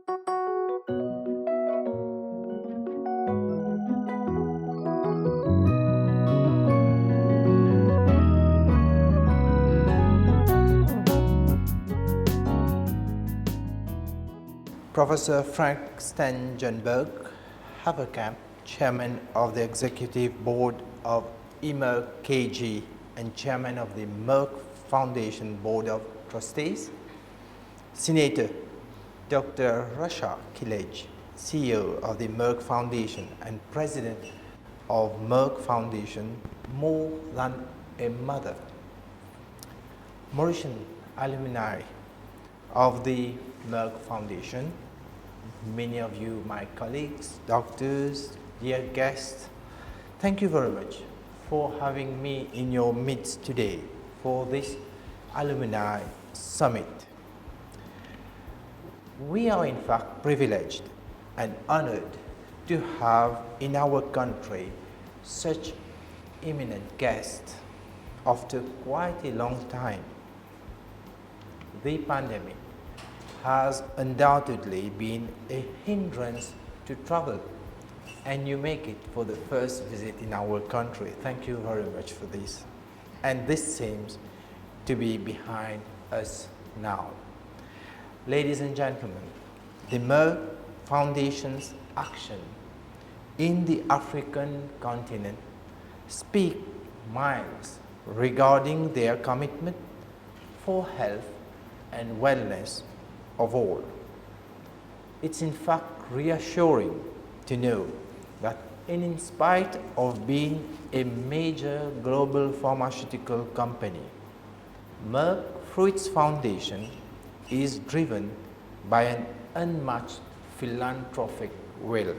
Professor Frank Stengenberg, Haverkamp, Chairman of the Executive Board of Merck KG and Chairman of the Merck Foundation Board of Trustees, Senator Dr. Rasha Kilej, CEO of the Merck Foundation and President of Merck Foundation, more than a mother, Mauritian Alumni of the Merck Foundation, many of you, my colleagues, doctors, dear guests, thank you very much for having me in your midst today for this Alumni Summit. We are in fact privileged and honored to have in our country such eminent guests after quite a long time. The pandemic has undoubtedly been a hindrance to travel, and you make it for the first visit in our country. Thank you very much for this. And this seems to be behind us now. Ladies and gentlemen, the Merck Foundation's action in the African continent speak miles regarding their commitment for health and wellness of all. It's in fact reassuring to know that in spite of being a major global pharmaceutical company, Merck, through its foundation, is driven by an unmatched philanthropic will.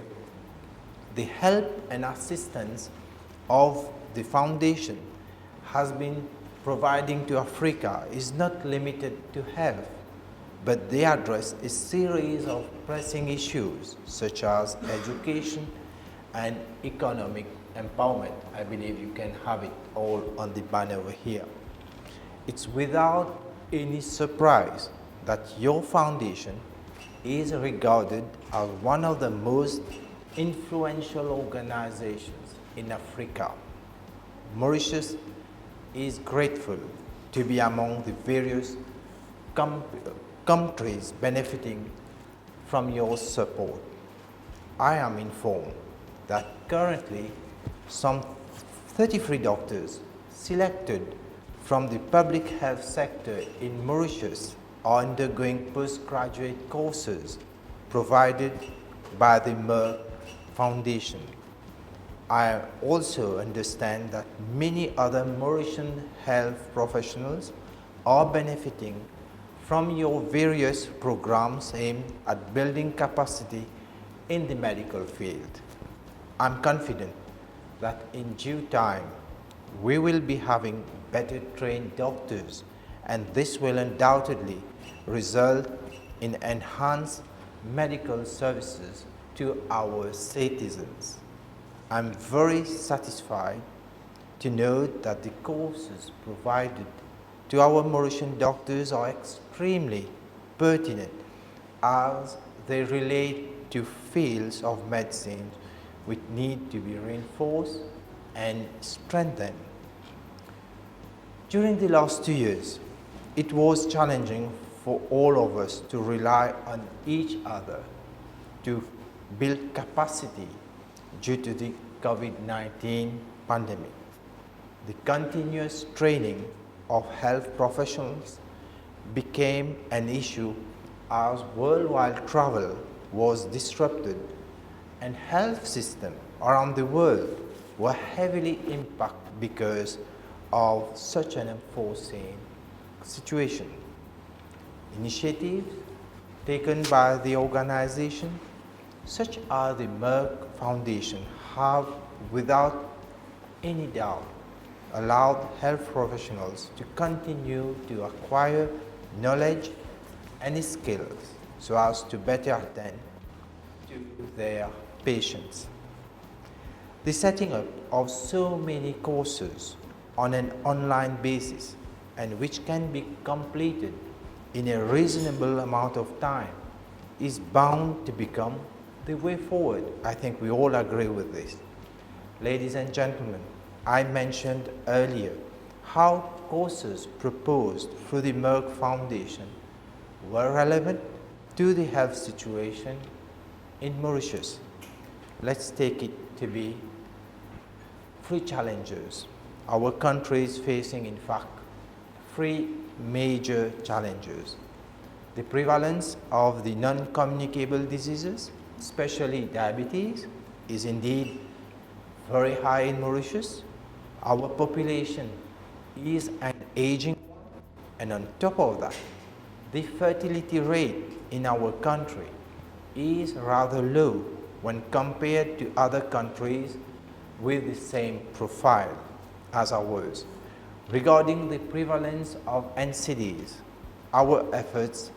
The help and assistance of the foundation has been providing to Africa is not limited to health, but they address a series of pressing issues such as education and economic empowerment. I believe you can have it all on the banner over here. It's without any surprise that your foundation is regarded as one of the most influential organizations in Africa. Mauritius is grateful to be among the various countries benefiting from your support. I am informed that currently some 33 doctors selected from the public health sector in Mauritius are undergoing postgraduate courses provided by the Merck Foundation. I also understand that many other Mauritian health professionals are benefiting from your various programs aimed at building capacity in the medical field. I'm confident that in due time, we will be having better trained doctors, and this will undoubtedly result in enhanced medical services to our citizens. I'm very satisfied to note that the courses provided to our Mauritian doctors are extremely pertinent as they relate to fields of medicine which need to be reinforced and strengthened. During the last 2 years, it was challenging for all of us to rely on each other to build capacity due to the COVID-19 pandemic. The continuous training of health professionals became an issue as worldwide travel was disrupted and health systems around the world were heavily impacted because of such an unforeseen situation. Initiatives taken by the organization, such as the Merck Foundation, have without any doubt allowed health professionals to continue to acquire knowledge and skills so as to better attend to their patients. The setting up of so many courses on an online basis and which can be completed in a reasonable amount of time is bound to become the way forward. I think we all agree with this. Ladies and gentlemen, I mentioned earlier how courses proposed through the Merck Foundation were relevant to the health situation in Mauritius. Let's take it to be 3 challenges. Our country is facing, in fact, 3 major challenges. The prevalence of the non-communicable diseases, especially diabetes, is indeed very high in Mauritius. Our population is an aging one, and on top of that, the fertility rate in our country is rather low when compared to other countries with the same profile as ours. Regarding the prevalence of NCDs, our efforts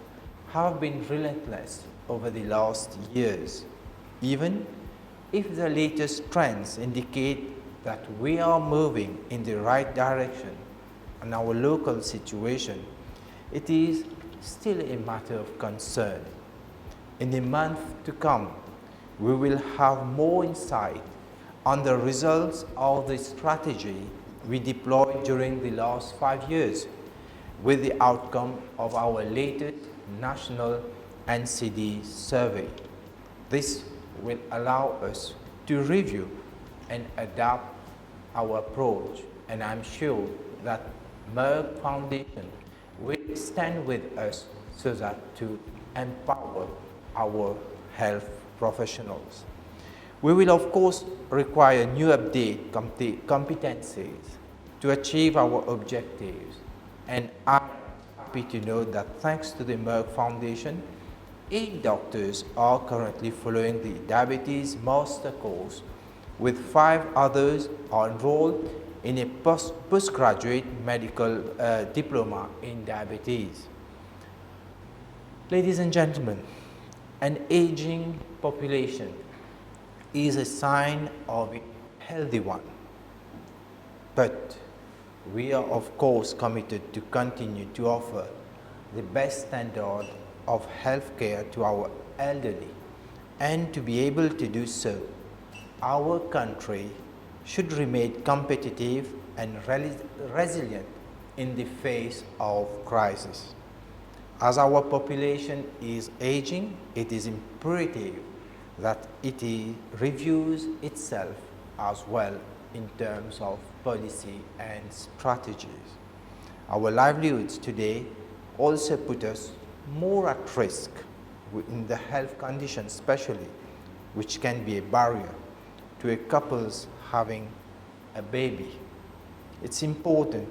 have been relentless over the last years. Even if the latest trends indicate that we are moving in the right direction in our local situation, it is still a matter of concern. In the month to come, we will have more insight on the results of the strategy we deployed during the last 5 years with the outcome of our latest national NCD survey. This will allow us to review and adapt our approach, and I'm sure that Merck Foundation will stand with us so that to empower our health professionals. We will of course require new update competencies to achieve our objectives, and I'm happy to note that thanks to the Merck Foundation, 8 doctors are currently following the diabetes master course, with 5 others are enrolled in a postgraduate medical diploma in diabetes. Ladies and gentlemen, an aging population is a sign of a healthy one, but we are of course committed to continue to offer the best standard of health care to our elderly, and to be able to do so, our country should remain competitive and resilient in the face of crisis. As our population is aging, it is imperative that it reviews itself as well in terms of policy and strategies. Our livelihoods today also put us more at risk in the health conditions especially, which can be a barrier to a couple's having a baby. It's important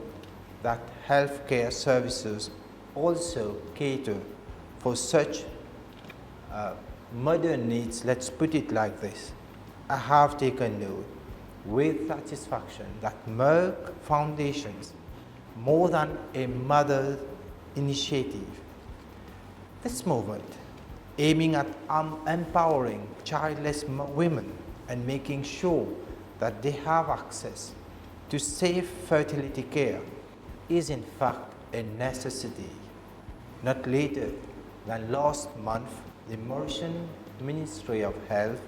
that healthcare services also cater for such modern needs. Let's put it like this. I have taken note with satisfaction that Merck Foundation's More Than a Mother initiative, this movement aiming at empowering childless women and making sure that they have access to safe fertility care, is in fact a necessity. Not later than last month, the Mauritian Ministry of Health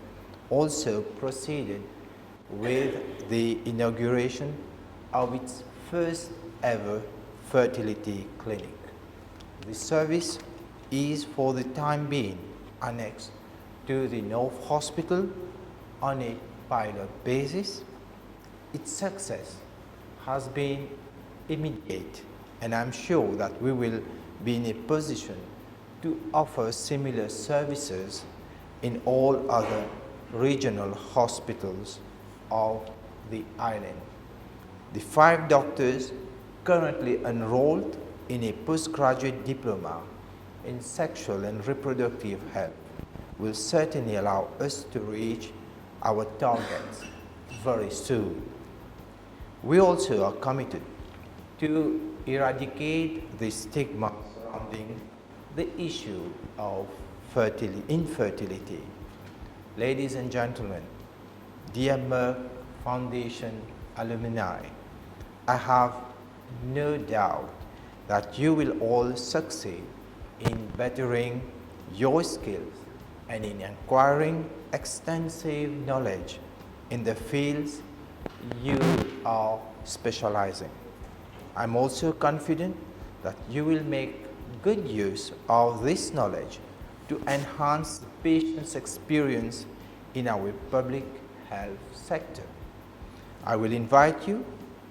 also proceeded with the inauguration of its first ever fertility clinic. The service is for the time being annexed to the North Hospital on a pilot basis. Its success has been immediate, and I'm sure that we will be in a position to offer similar services in all other regional hospitals of the island. The 5 doctors currently enrolled in a postgraduate diploma in sexual and reproductive health will certainly allow us to reach our targets very soon. We also are committed to eradicate the stigma surrounding the issue of infertility. Ladies and gentlemen, dear Merck Foundation alumni, I have no doubt that you will all succeed in bettering your skills and in acquiring extensive knowledge in the fields you are specializing. I'm also confident that you will make good use of this knowledge to enhance the patient's experience in our public health sector. I will invite you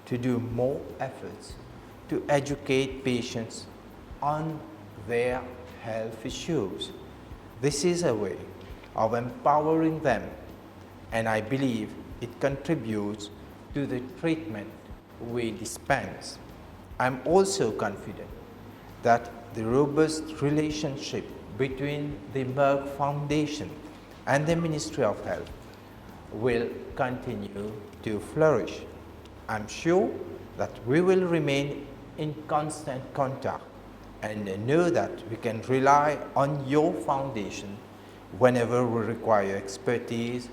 to do more efforts to educate patients on their health issues. This is a way of empowering them, and I believe it contributes to the treatment we dispense. I'm also confident that the robust relationship between the Merck Foundation and the Ministry of Health will continue to flourish. I'm sure that we will remain in constant contact and know that we can rely on your foundation whenever we require expertise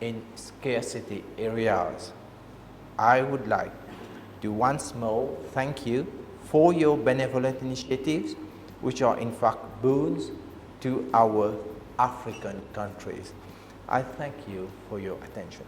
in scarcity areas. I would like to once more thank you for your benevolent initiatives, which are in fact boons to our African countries. I thank you for your attention.